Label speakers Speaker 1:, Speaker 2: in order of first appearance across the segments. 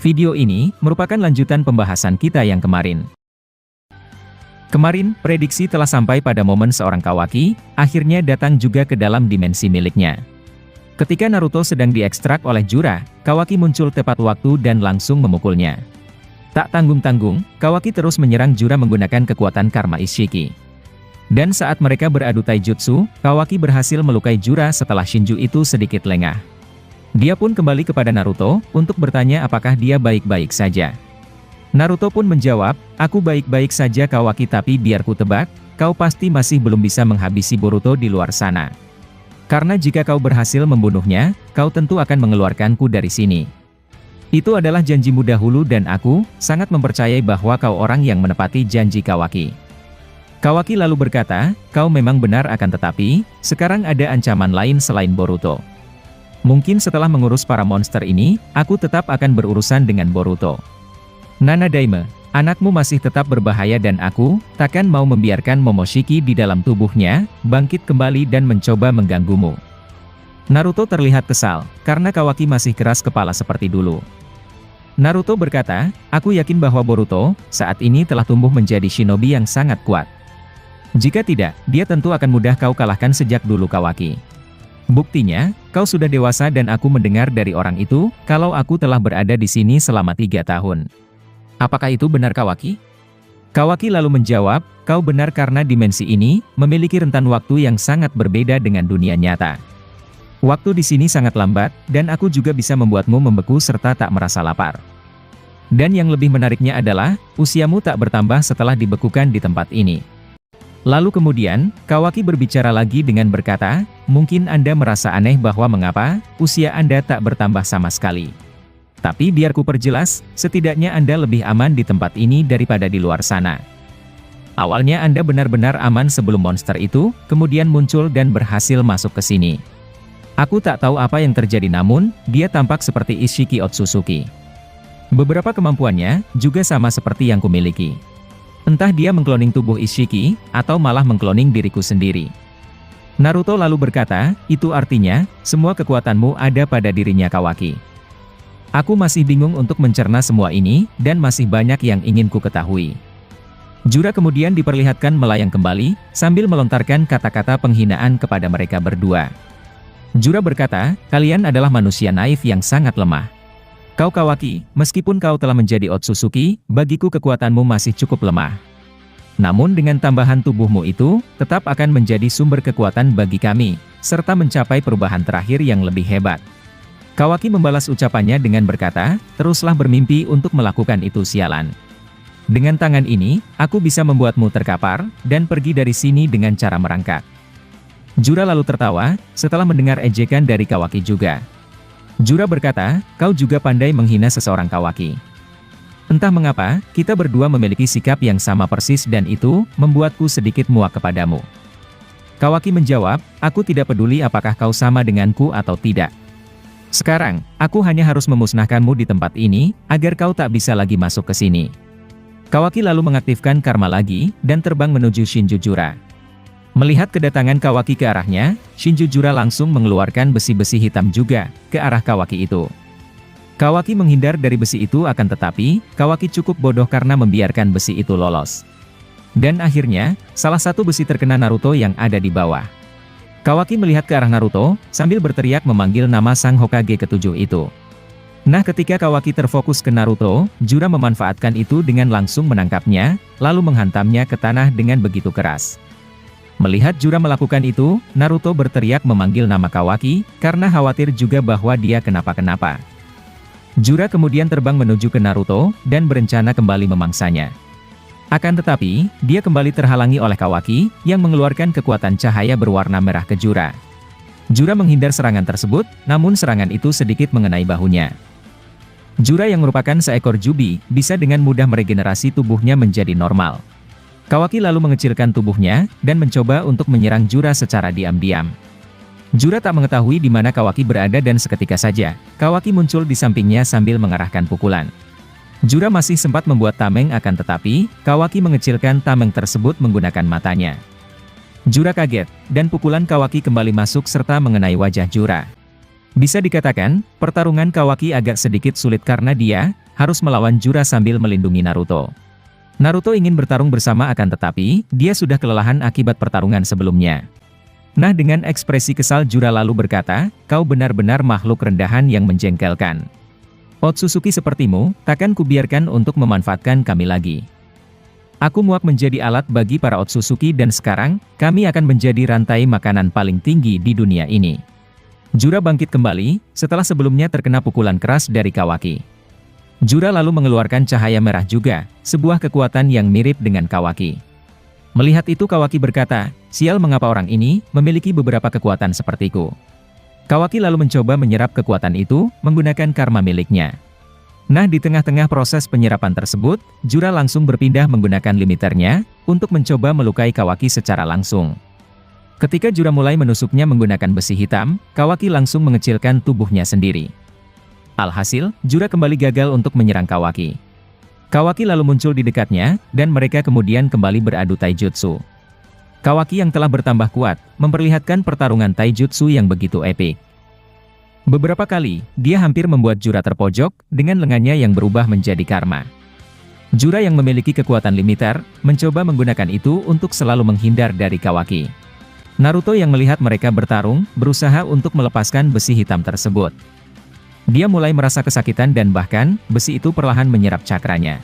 Speaker 1: Video ini merupakan lanjutan pembahasan kita yang kemarin. Kemarin, prediksi telah sampai pada momen seorang Kawaki, akhirnya datang juga ke dalam dimensi miliknya. Ketika Naruto sedang diekstrak oleh Jura, Kawaki muncul tepat waktu dan langsung memukulnya. Tak tanggung-tanggung, Kawaki terus menyerang Jura menggunakan kekuatan Karma Ishiki. Dan saat mereka beradu taijutsu, Kawaki berhasil melukai Jura setelah Shinju itu sedikit lengah. Dia pun kembali kepada Naruto, untuk bertanya apakah dia baik-baik saja. Naruto pun menjawab, "Aku baik-baik saja Kawaki, tapi biar ku tebak, kau pasti masih belum bisa menghabisi Boruto di luar sana. Karena jika kau berhasil membunuhnya, kau tentu akan mengeluarkanku dari sini. Itu adalah janjimu dahulu dan aku sangat mempercayai bahwa kau orang yang menepati janji Kawaki." Kawaki lalu berkata, "Kau memang benar, akan tetapi, sekarang ada ancaman lain selain Boruto. Mungkin setelah mengurus para monster ini, aku tetap akan berurusan dengan Boruto. Nanadaime, anakmu masih tetap berbahaya dan aku takkan mau membiarkan Momoshiki di dalam tubuhnya bangkit kembali dan mencoba mengganggumu." Naruto terlihat kesal, karena Kawaki masih keras kepala seperti dulu. Naruto berkata, "Aku yakin bahwa Boruto saat ini telah tumbuh menjadi shinobi yang sangat kuat. Jika tidak, dia tentu akan mudah kau kalahkan sejak dulu Kawaki. Buktinya, kau sudah dewasa dan aku mendengar dari orang itu, kalau aku telah berada di sini selama 3 tahun. Apakah itu benar Kawaki?" Kawaki lalu menjawab, "Kau benar karena dimensi ini memiliki rentan waktu yang sangat berbeda dengan dunia nyata. Waktu di sini sangat lambat, dan aku juga bisa membuatmu membeku serta tak merasa lapar. Dan yang lebih menariknya adalah, usiamu tak bertambah setelah dibekukan di tempat ini." Lalu kemudian, Kawaki berbicara lagi dengan berkata, "Mungkin Anda merasa aneh bahwa mengapa usia Anda tak bertambah sama sekali. Tapi biar ku perjelas, setidaknya Anda lebih aman di tempat ini daripada di luar sana. Awalnya Anda benar-benar aman sebelum monster itu, kemudian muncul dan berhasil masuk ke sini. Aku tak tahu apa yang terjadi namun, dia tampak seperti Ishiki Otsutsuki. Beberapa kemampuannya juga sama seperti yang kumiliki. Entah dia mengkloning tubuh Ishiki, atau malah mengkloning diriku sendiri." Naruto lalu berkata, "Itu artinya, semua kekuatanmu ada pada dirinya Kawaki. Aku masih bingung untuk mencerna semua ini, dan masih banyak yang ingin ku ketahui." Jura kemudian diperlihatkan melayang kembali, sambil melontarkan kata-kata penghinaan kepada mereka berdua. Jura berkata, "Kalian adalah manusia naif yang sangat lemah. Kau Kawaki, meskipun kau telah menjadi Otsutsuki, bagiku kekuatanmu masih cukup lemah. Namun dengan tambahan tubuhmu itu, tetap akan menjadi sumber kekuatan bagi kami, serta mencapai perubahan terakhir yang lebih hebat." Kawaki membalas ucapannya dengan berkata, "Teruslah bermimpi untuk melakukan itu sialan. Dengan tangan ini, aku bisa membuatmu terkapar, dan pergi dari sini dengan cara merangkak." Jura lalu tertawa, setelah mendengar ejekan dari Kawaki juga. Jura berkata, "Kau juga pandai menghina seseorang Kawaki. Entah mengapa, kita berdua memiliki sikap yang sama persis dan itu membuatku sedikit muak kepadamu." Kawaki menjawab, "Aku tidak peduli apakah kau sama denganku atau tidak. Sekarang, aku hanya harus memusnahkanmu di tempat ini, agar kau tak bisa lagi masuk ke sini." Kawaki lalu mengaktifkan karma lagi, dan terbang menuju Shinju Jura. Melihat kedatangan Kawaki ke arahnya, Shinju Jura langsung mengeluarkan besi-besi hitam juga ke arah Kawaki itu. Kawaki menghindar dari besi itu, akan tetapi, Kawaki cukup bodoh karena membiarkan besi itu lolos. Dan akhirnya, salah satu besi terkena Naruto yang ada di bawah. Kawaki melihat ke arah Naruto, sambil berteriak memanggil nama sang Hokage ke-7 itu. Nah, ketika Kawaki terfokus ke Naruto, Jura memanfaatkan itu dengan langsung menangkapnya, lalu menghantamnya ke tanah dengan begitu keras. Melihat Jura melakukan itu, Naruto berteriak memanggil nama Kawaki, karena khawatir juga bahwa dia kenapa-kenapa. Jura kemudian terbang menuju ke Naruto, dan berencana kembali memangsanya. Akan tetapi, dia kembali terhalangi oleh Kawaki, yang mengeluarkan kekuatan cahaya berwarna merah ke Jura. Jura menghindar serangan tersebut, namun serangan itu sedikit mengenai bahunya. Jura yang merupakan seekor jubi, bisa dengan mudah meregenerasi tubuhnya menjadi normal. Kawaki lalu mengecilkan tubuhnya, dan mencoba untuk menyerang Jura secara diam-diam. Jura tak mengetahui di mana Kawaki berada dan seketika saja, Kawaki muncul di sampingnya sambil mengarahkan pukulan. Jura masih sempat membuat tameng, akan tetapi, Kawaki mengecilkan tameng tersebut menggunakan matanya. Jura kaget, dan pukulan Kawaki kembali masuk serta mengenai wajah Jura. Bisa dikatakan, pertarungan Kawaki agak sedikit sulit karena dia harus melawan Jura sambil melindungi Naruto. Naruto ingin bertarung bersama akan tetapi, dia sudah kelelahan akibat pertarungan sebelumnya. Nah, dengan ekspresi kesal Jura lalu berkata, "Kau benar-benar makhluk rendahan yang menjengkelkan. Otsutsuki sepertimu, takkan kubiarkan untuk memanfaatkan kami lagi. Aku muak menjadi alat bagi para Otsutsuki dan sekarang, kami akan menjadi rantai makanan paling tinggi di dunia ini." Jura bangkit kembali, setelah sebelumnya terkena pukulan keras dari Kawaki. Jura lalu mengeluarkan cahaya merah juga, sebuah kekuatan yang mirip dengan Kawaki. Melihat itu Kawaki berkata, "Sial, mengapa orang ini memiliki beberapa kekuatan sepertiku?" Kawaki lalu mencoba menyerap kekuatan itu, menggunakan karma miliknya. Nah, di tengah-tengah proses penyerapan tersebut, Jura langsung berpindah menggunakan limiternya, untuk mencoba melukai Kawaki secara langsung. Ketika Jura mulai menusuknya menggunakan besi hitam, Kawaki langsung mengecilkan tubuhnya sendiri. Alhasil, Jura kembali gagal untuk menyerang Kawaki. Kawaki lalu muncul di dekatnya, dan mereka kemudian kembali beradu taijutsu. Kawaki yang telah bertambah kuat, memperlihatkan pertarungan taijutsu yang begitu epik. Beberapa kali, dia hampir membuat Jura terpojok, dengan lengannya yang berubah menjadi karma. Jura yang memiliki kekuatan limiter, mencoba menggunakan itu untuk selalu menghindar dari Kawaki. Naruto yang melihat mereka bertarung, berusaha untuk melepaskan besi hitam tersebut. Dia mulai merasa kesakitan dan bahkan, besi itu perlahan menyerap cakranya.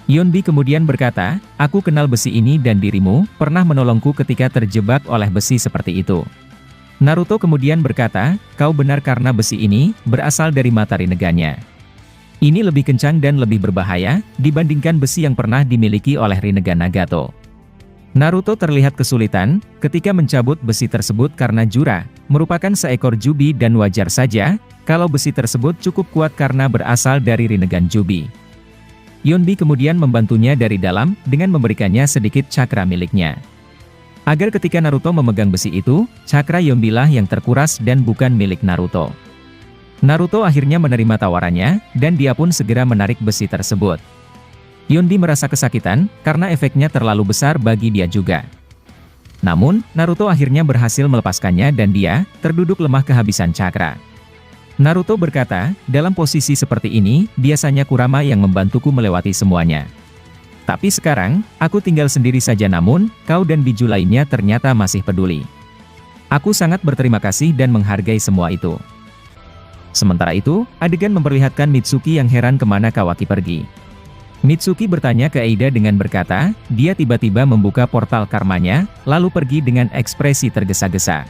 Speaker 1: Yonbi kemudian berkata, "Aku kenal besi ini dan dirimu, pernah menolongku ketika terjebak oleh besi seperti itu." Naruto kemudian berkata, "Kau benar karena besi ini berasal dari mata Rinnegan-nya. Ini lebih kencang dan lebih berbahaya dibandingkan besi yang pernah dimiliki oleh Rinnegan Nagato." Naruto terlihat kesulitan ketika mencabut besi tersebut karena Jura merupakan seekor Jubi dan wajar saja kalau besi tersebut cukup kuat karena berasal dari Rinnegan Jubi. Yonbi kemudian membantunya dari dalam dengan memberikannya sedikit cakra miliknya. Agar ketika Naruto memegang besi itu, cakra Yonbi-lah yang terkuras dan bukan milik Naruto. Naruto akhirnya menerima tawarannya, dan dia pun segera menarik besi tersebut. Yonbi merasa kesakitan, karena efeknya terlalu besar bagi dia juga. Namun, Naruto akhirnya berhasil melepaskannya dan dia terduduk lemah kehabisan cakra. Naruto berkata, "Dalam posisi seperti ini, biasanya Kurama yang membantuku melewati semuanya. Tapi sekarang, aku tinggal sendiri saja namun, kau dan biju lainnya ternyata masih peduli. Aku sangat berterima kasih dan menghargai semua itu." Sementara itu, adegan memperlihatkan Mitsuki yang heran kemana Kawaki pergi. Mitsuki bertanya ke Eida dengan berkata, dia tiba-tiba membuka portal karmanya, lalu pergi dengan ekspresi tergesa-gesa.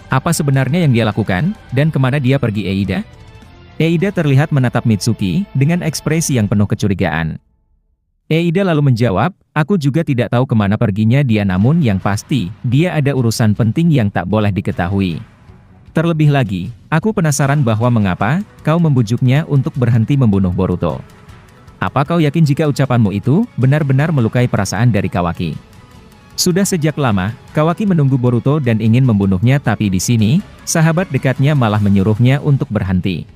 Speaker 1: Apa sebenarnya yang dia lakukan, dan kemana dia pergi Eida? Eida terlihat menatap Mitsuki, dengan ekspresi yang penuh kecurigaan. Eida lalu menjawab, "Aku juga tidak tahu kemana perginya dia namun yang pasti, dia ada urusan penting yang tak boleh diketahui. Terlebih lagi, aku penasaran bahwa mengapa kau membujuknya untuk berhenti membunuh Boruto. Apa kau yakin jika ucapanmu itu benar-benar melukai perasaan dari Kawaki?" Sudah sejak lama, Kawaki menunggu Boruto dan ingin membunuhnya tapi di sini, sahabat dekatnya malah menyuruhnya untuk berhenti.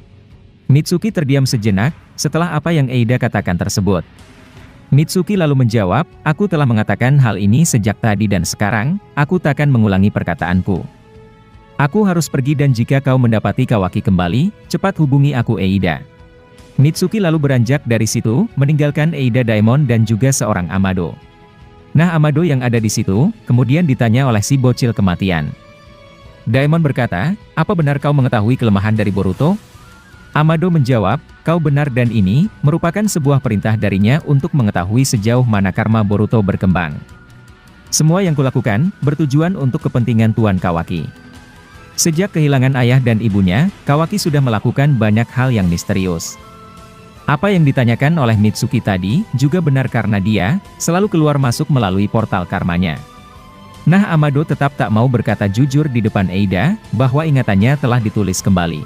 Speaker 1: Mitsuki terdiam sejenak, setelah apa yang Eida katakan tersebut. Mitsuki lalu menjawab, "Aku telah mengatakan hal ini sejak tadi dan sekarang, aku takkan mengulangi perkataanku. Aku harus pergi dan jika kau mendapati Kawaki kembali, cepat hubungi aku Eida." Mitsuki lalu beranjak dari situ, meninggalkan Eida Daemon dan juga seorang Amado. Nah, Amado yang ada di situ, kemudian ditanya oleh si bocil kematian. Daemon berkata, "Apa benar kau mengetahui kelemahan dari Boruto?" Amado menjawab, "Kau benar dan ini merupakan sebuah perintah darinya untuk mengetahui sejauh mana karma Boruto berkembang. Semua yang kulakukan, bertujuan untuk kepentingan Tuan Kawaki." Sejak kehilangan ayah dan ibunya, Kawaki sudah melakukan banyak hal yang misterius. Apa yang ditanyakan oleh Mitsuki tadi, juga benar karena dia selalu keluar masuk melalui portal karmanya. Nah, Amado tetap tak mau berkata jujur di depan Eida, bahwa ingatannya telah ditulis kembali.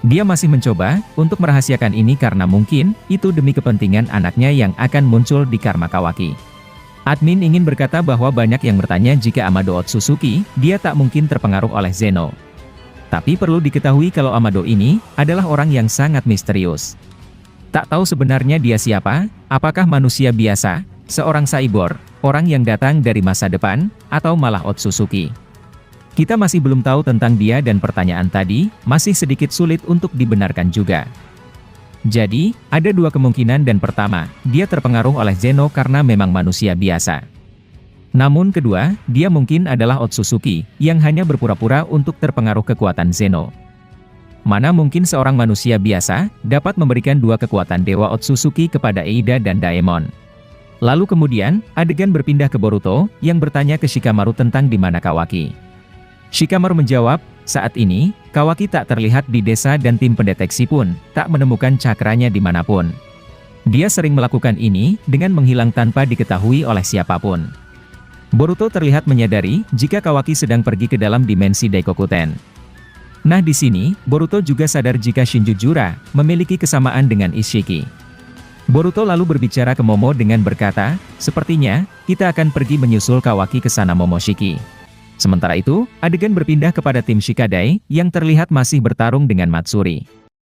Speaker 1: Dia masih mencoba untuk merahasiakan ini karena mungkin itu demi kepentingan anaknya yang akan muncul di karma Kawaki. Admin ingin berkata bahwa banyak yang bertanya jika Amado Otsutsuki, dia tak mungkin terpengaruh oleh Zeno. Tapi perlu diketahui kalau Amado ini adalah orang yang sangat misterius. Tak tahu sebenarnya dia siapa, apakah manusia biasa, seorang cyborg, orang yang datang dari masa depan, atau malah Otsutsuki. Kita masih belum tahu tentang dia dan pertanyaan tadi, masih sedikit sulit untuk dibenarkan juga. Jadi, ada dua kemungkinan dan pertama, dia terpengaruh oleh Zeno karena memang manusia biasa. Namun kedua, dia mungkin adalah Otsutsuki, yang hanya berpura-pura untuk terpengaruh kekuatan Zeno. Mana mungkin seorang manusia biasa, dapat memberikan dua kekuatan Dewa Otsutsuki kepada Eida dan Daemon. Lalu kemudian, adegan berpindah ke Boruto, yang bertanya ke Shikamaru tentang di mana Kawaki. Shikamaru menjawab, saat ini, Kawaki tak terlihat di desa dan tim pendeteksi pun tak menemukan cakranya dimanapun. Dia sering melakukan ini dengan menghilang tanpa diketahui oleh siapapun. Boruto terlihat menyadari jika Kawaki sedang pergi ke dalam dimensi Daikokuten. Nah di sini, Boruto juga sadar jika Shinjujura memiliki kesamaan dengan Ishiki. Boruto lalu berbicara ke Momo dengan berkata, sepertinya, kita akan pergi menyusul Kawaki ke sana Momoshiki. Sementara itu, adegan berpindah kepada tim Shikadai, yang terlihat masih bertarung dengan Matsuri.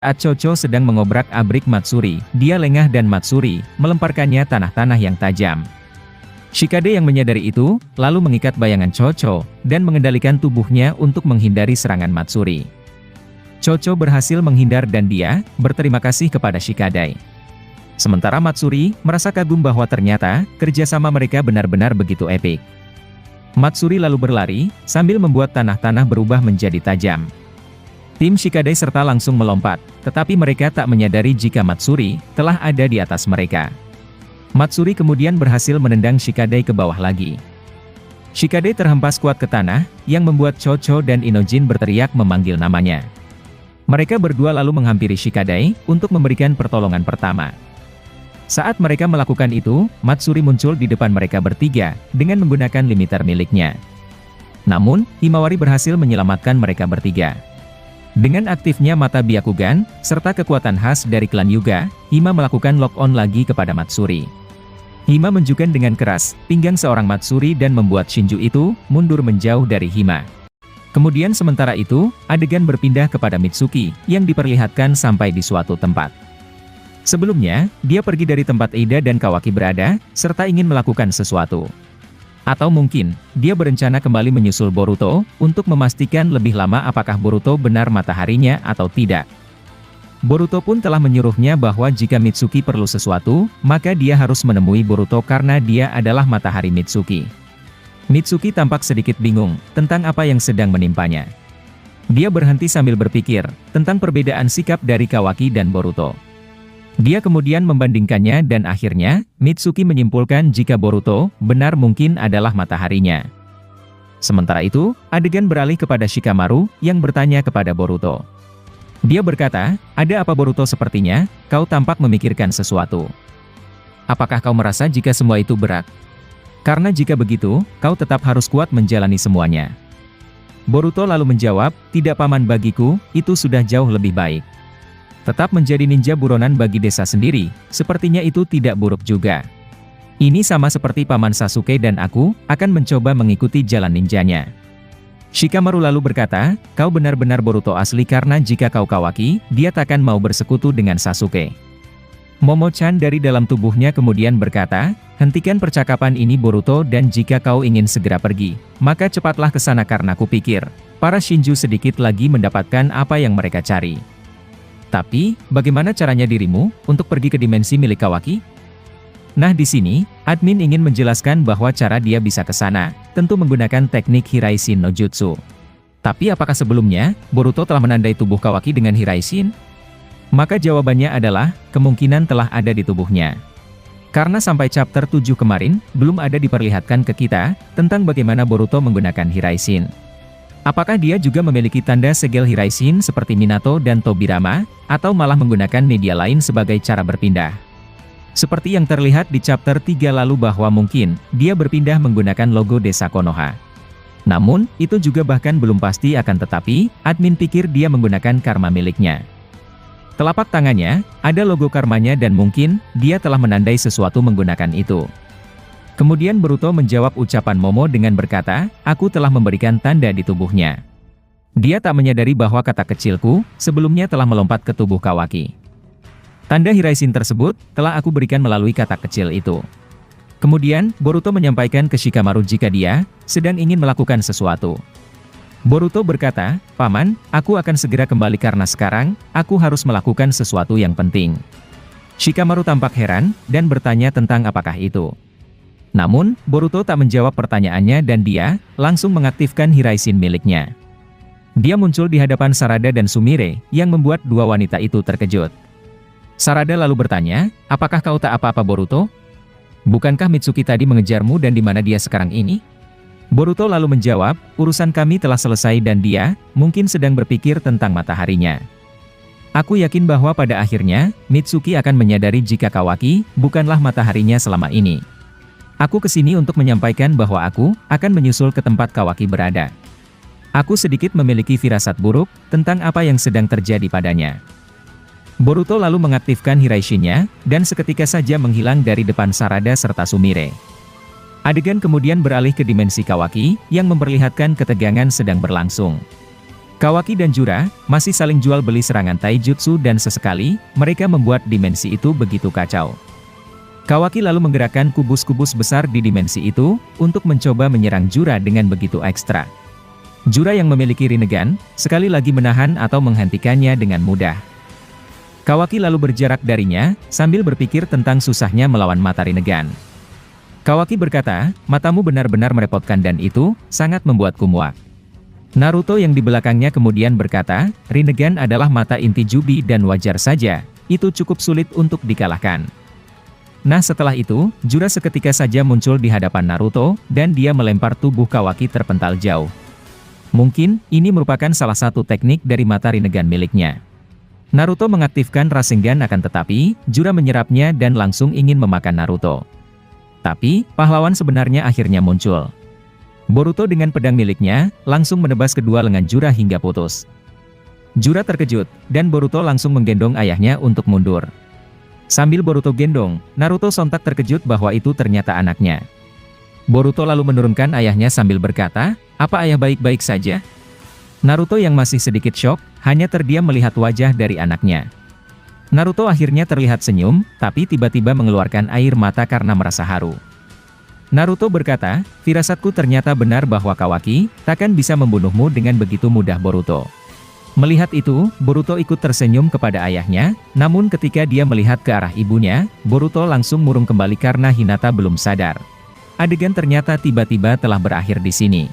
Speaker 1: Saat Chocho sedang mengobrak-abrik Matsuri, dia lengah dan Matsuri melemparkannya tanah-tanah yang tajam. Shikadai yang menyadari itu, lalu mengikat bayangan Chocho, dan mengendalikan tubuhnya untuk menghindari serangan Matsuri. Chocho berhasil menghindar dan dia berterima kasih kepada Shikadai. Sementara Matsuri merasa kagum bahwa ternyata kerjasama mereka benar-benar begitu epik. Matsuri lalu berlari, sambil membuat tanah-tanah berubah menjadi tajam. Tim Shikadai serta langsung melompat, tetapi mereka tak menyadari jika Matsuri telah ada di atas mereka. Matsuri kemudian berhasil menendang Shikadai ke bawah lagi. Shikadai terhempas kuat ke tanah, yang membuat Chocho dan Inojin berteriak memanggil namanya. Mereka berdua lalu menghampiri Shikadai untuk memberikan pertolongan pertama. Saat mereka melakukan itu, Matsuri muncul di depan mereka bertiga, dengan menggunakan limiter miliknya. Namun, Himawari berhasil menyelamatkan mereka bertiga. Dengan aktifnya mata Byakugan, serta kekuatan khas dari klan Hyuga, Hima melakukan lock-on lagi kepada Matsuri. Hima menunjukkan dengan keras, pinggang seorang Matsuri dan membuat Shinju itu, mundur menjauh dari Hima. Kemudian sementara itu, adegan berpindah kepada Mitsuki, yang diperlihatkan sampai di suatu tempat. Sebelumnya, dia pergi dari tempat Eida dan Kawaki berada, serta ingin melakukan sesuatu. Atau mungkin, dia berencana kembali menyusul Boruto, untuk memastikan lebih lama apakah Boruto benar mataharinya atau tidak. Boruto pun telah menyuruhnya bahwa jika Mitsuki perlu sesuatu, maka dia harus menemui Boruto karena dia adalah matahari Mitsuki. Mitsuki tampak sedikit bingung, tentang apa yang sedang menimpanya. Dia berhenti sambil berpikir, tentang perbedaan sikap dari Kawaki dan Boruto. Dia kemudian membandingkannya dan akhirnya, Mitsuki menyimpulkan jika Boruto benar mungkin adalah mataharinya. Sementara itu, adegan beralih kepada Shikamaru, yang bertanya kepada Boruto. Dia berkata, ada apa Boruto sepertinya, kau tampak memikirkan sesuatu. Apakah kau merasa jika semua itu berat? Karena jika begitu, kau tetap harus kuat menjalani semuanya. Boruto lalu menjawab, tidak paman bagiku, itu sudah jauh lebih baik. Tetap menjadi ninja buronan bagi desa sendiri, sepertinya itu tidak buruk juga. Ini sama seperti paman Sasuke dan aku, akan mencoba mengikuti jalan ninjanya. Shikamaru lalu berkata, kau benar-benar Boruto asli karena jika kau Kawaki, dia takkan mau bersekutu dengan Sasuke. Momo-chan dari dalam tubuhnya kemudian berkata, hentikan percakapan ini Boruto dan jika kau ingin segera pergi, maka cepatlah ke sana karena kupikir, para Shinju sedikit lagi mendapatkan apa yang mereka cari. Tapi, bagaimana caranya dirimu untuk pergi ke dimensi milik Kawaki? Nah di sini, admin ingin menjelaskan bahwa cara dia bisa ke sana, tentu menggunakan teknik Hiraishin no Jutsu. Tapi apakah sebelumnya, Boruto telah menandai tubuh Kawaki dengan Hiraishin? Maka jawabannya adalah, kemungkinan telah ada di tubuhnya. Karena sampai chapter 7 kemarin, belum ada diperlihatkan ke kita, tentang bagaimana Boruto menggunakan Hiraishin. Apakah dia juga memiliki tanda segel Hiraishin seperti Minato dan Tobirama, atau malah menggunakan media lain sebagai cara berpindah? Seperti yang terlihat di chapter 3 lalu bahwa mungkin, dia berpindah menggunakan logo desa Konoha. Namun, itu juga bahkan belum pasti akan tetapi, admin pikir dia menggunakan karma miliknya. Telapak tangannya, ada logo karmanya dan mungkin, dia telah menandai sesuatu menggunakan itu. Kemudian Boruto menjawab ucapan Momo dengan berkata, aku telah memberikan tanda di tubuhnya. Dia tak menyadari bahwa kata kecilku, sebelumnya telah melompat ke tubuh Kawaki. Tanda Hiraishin tersebut, telah aku berikan melalui kata kecil itu. Kemudian, Boruto menyampaikan ke Shikamaru jika dia, sedang ingin melakukan sesuatu. Boruto berkata, "Paman, aku akan segera kembali karena sekarang, aku harus melakukan sesuatu yang penting." Shikamaru tampak heran, dan bertanya tentang apakah itu. Namun, Boruto tak menjawab pertanyaannya dan dia langsung mengaktifkan Hiraishin miliknya. Dia muncul di hadapan Sarada dan Sumire, yang membuat dua wanita itu terkejut. Sarada lalu bertanya, "Apakah kau tak apa-apa Boruto? Bukankah Mitsuki tadi mengejarmu dan di mana dia sekarang ini?" Boruto lalu menjawab, "Urusan kami telah selesai dan dia mungkin sedang berpikir tentang mataharinya. Aku yakin bahwa pada akhirnya, Mitsuki akan menyadari jika Kawaki bukanlah mataharinya selama ini. Aku kesini untuk menyampaikan bahwa aku akan menyusul ke tempat Kawaki berada. Aku sedikit memiliki firasat buruk tentang apa yang sedang terjadi padanya." Boruto lalu mengaktifkan Hiraishin-nya, dan seketika saja menghilang dari depan Sarada serta Sumire. Adegan kemudian beralih ke dimensi Kawaki, yang memperlihatkan ketegangan sedang berlangsung. Kawaki dan Jura masih saling jual beli serangan taijutsu dan sesekali, mereka membuat dimensi itu begitu kacau. Kawaki lalu menggerakkan kubus-kubus besar di dimensi itu, untuk mencoba menyerang Jura dengan begitu ekstra. Jura yang memiliki Rinnegan, sekali lagi menahan atau menghentikannya dengan mudah. Kawaki lalu berjarak darinya, sambil berpikir tentang susahnya melawan mata Rinnegan. Kawaki berkata, "Matamu benar-benar merepotkan dan itu sangat membuatku muak." Naruto yang di belakangnya kemudian berkata, "Rinnegan adalah mata inti Jubi dan wajar saja, itu cukup sulit untuk dikalahkan." Nah setelah itu, Jura seketika saja muncul di hadapan Naruto, dan dia melempar tubuh Kawaki terpental jauh. Mungkin, ini merupakan salah satu teknik dari mata Rinnegan miliknya. Naruto mengaktifkan Rasengan akan tetapi, Jura menyerapnya dan langsung ingin memakan Naruto. Tapi, pahlawan sebenarnya akhirnya muncul. Boruto dengan pedang miliknya, langsung menebas kedua lengan Jura hingga putus. Jura terkejut, dan Boruto langsung menggendong ayahnya untuk mundur. Sambil Boruto gendong, Naruto sontak terkejut bahwa itu ternyata anaknya. Boruto lalu menurunkan ayahnya sambil berkata, "Apa ayah baik-baik saja?" Naruto yang masih sedikit syok, hanya terdiam melihat wajah dari anaknya. Naruto akhirnya terlihat senyum, tapi tiba-tiba mengeluarkan air mata karena merasa haru. Naruto berkata, "Firasatku ternyata benar bahwa Kawaki takkan bisa membunuhmu dengan begitu mudah Boruto." Melihat itu, Boruto ikut tersenyum kepada ayahnya, namun ketika dia melihat ke arah ibunya, Boruto langsung murung kembali karena Hinata belum sadar. Adegan ternyata tiba-tiba telah berakhir di sini.